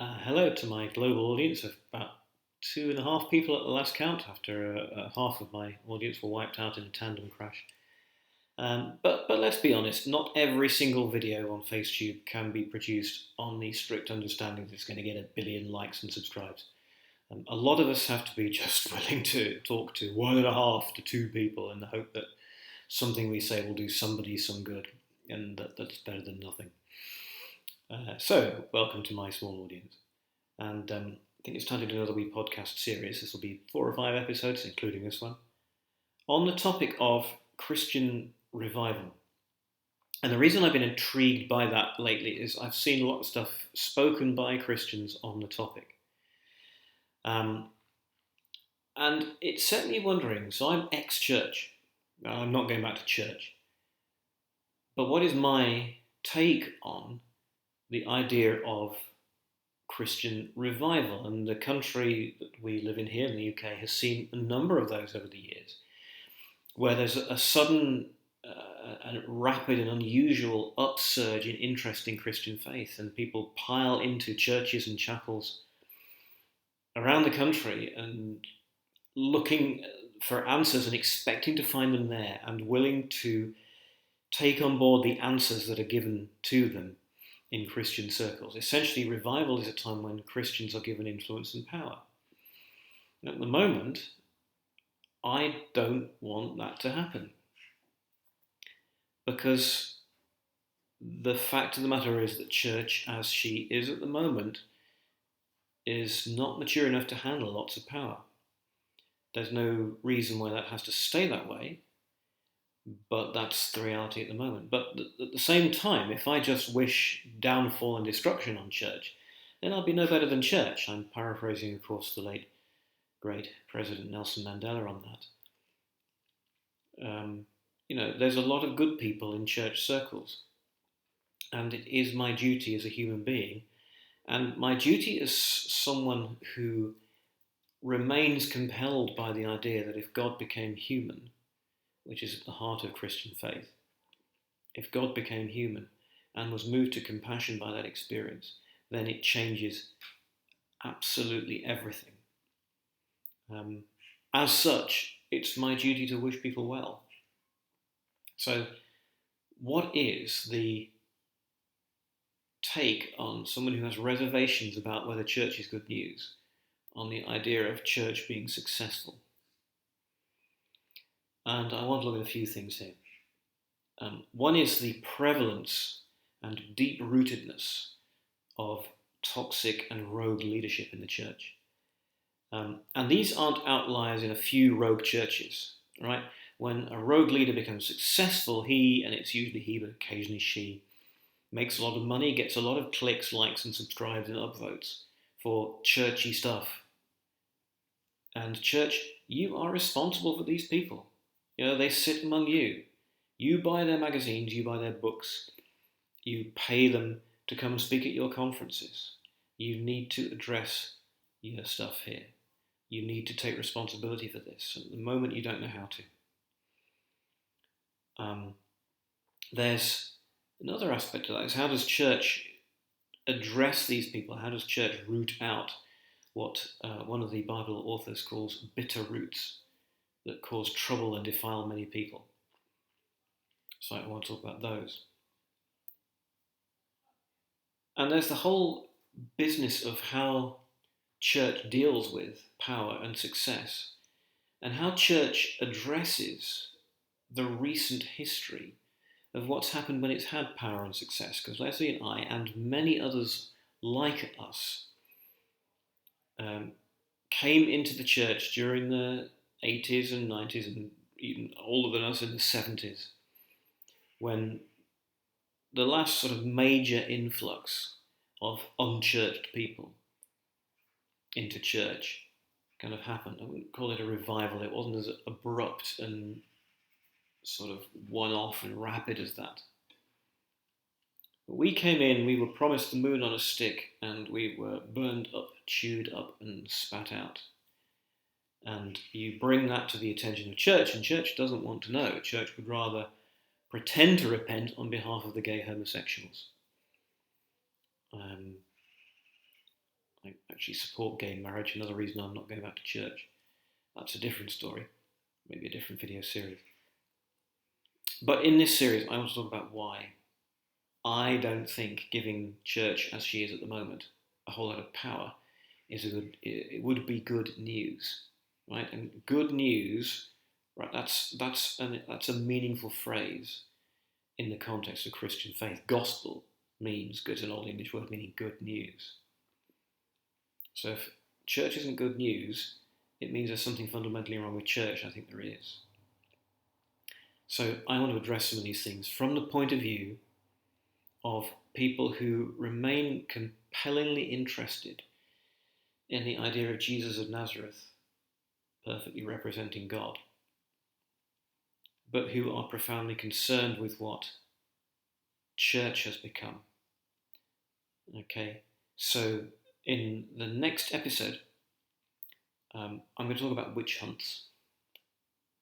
Hello to my global audience of about 2.5 people at the last count, after half of my audience were wiped out in a tandem crash. But let's be honest, not every single video on FaceTube can be produced on the strict understanding that it's going to get 1 billion likes and subscribes. A lot of us have to be just willing to talk to 1.5 to 2 people in the hope that something we say will do somebody some good, and that's better than nothing. So, welcome to my small audience. And I think it's time to do another wee podcast series. This will be 4 or 5 episodes, including this one, on the topic of Christian revival. And the reason I've been intrigued by that lately is I've seen a lot of stuff spoken by Christians on the topic. And it set me wondering, so I'm ex-church. I'm not going back to church. But what is my take on the idea of Christian revival? And the country that we live in here, in the UK, has seen a number of those over the years, where there's a sudden and rapid and unusual upsurge in interest in Christian faith, and people pile into churches and chapels around the country and looking for answers and expecting to find them there, and willing to take on board the answers that are given to them in Christian circles. Essentially, revival is a time when Christians are given influence and power. At the moment, I don't want that to happen, because the fact of the matter is that church, as she is at the moment, is not mature enough to handle lots of power. There's no reason why that has to stay that way, but that's the reality at the moment. But at the same time, if I just wish downfall and destruction on church, then I'll be no better than church. I'm paraphrasing, of course, the late, great President Nelson Mandela on that. There's a lot of good people in church circles, and it is my duty as a human being, and my duty as someone who remains compelled by the idea that if God became human, which is at the heart of Christian faith, if God became human and was moved to compassion by that experience, then it changes absolutely everything. As such, it's my duty to wish people well. So, what is the take on someone who has reservations about whether church is good news on the idea of church being successful? And I want to look at a few things here. One is the prevalence and deep-rootedness of toxic and rogue leadership in the church. And these aren't outliers in a few rogue churches, right? When a rogue leader becomes successful, he, and it's usually he, but occasionally she, makes a lot of money, gets a lot of clicks, likes, and subscribes and upvotes for churchy stuff. And church, you are responsible for these people. They sit among you. You buy their magazines, you buy their books, you pay them to come and speak at your conferences. You need to address your stuff here. You need to take responsibility for this. At the moment, you don't know how to. There's another aspect to that, is how does church address these people? How does church root out what one of the Bible authors calls bitter roots that cause trouble and defile many people? So I want to talk about those. And there's the whole business of how church deals with power and success, and how church addresses the recent history of what's happened when it's had power and success. Because Leslie and I, and many others like us, came into the church during the 80s and 90s, and even older than us in the 70s, when the last sort of major influx of unchurched people into church kind of happened. I wouldn't call it a revival. It wasn't as abrupt and sort of one-off and rapid as that. But we came in, we were promised the moon on a stick, and we were burned up, chewed up, and spat out. And you bring that to the attention of church, and church doesn't want to know. Church would rather pretend to repent on behalf of the gay homosexuals. actually support gay marriage, another reason I'm not going back to church. That's a different story, maybe a different video series. But in this series, I want to talk about why I don't think giving church as she is at the moment a whole lot of power it would be good news, right? And good news, right? That's a meaningful phrase in the context of Christian faith. Gospel means good, an old English word meaning good news. So if church isn't good news, it means there's something fundamentally wrong with church. I think there is. So I want to address some of these things from the point of view of people who remain compellingly interested in the idea of Jesus of Nazareth perfectly representing God, but who are profoundly concerned with what church has become. Okay, so in the next episode, I'm going to talk about witch hunts.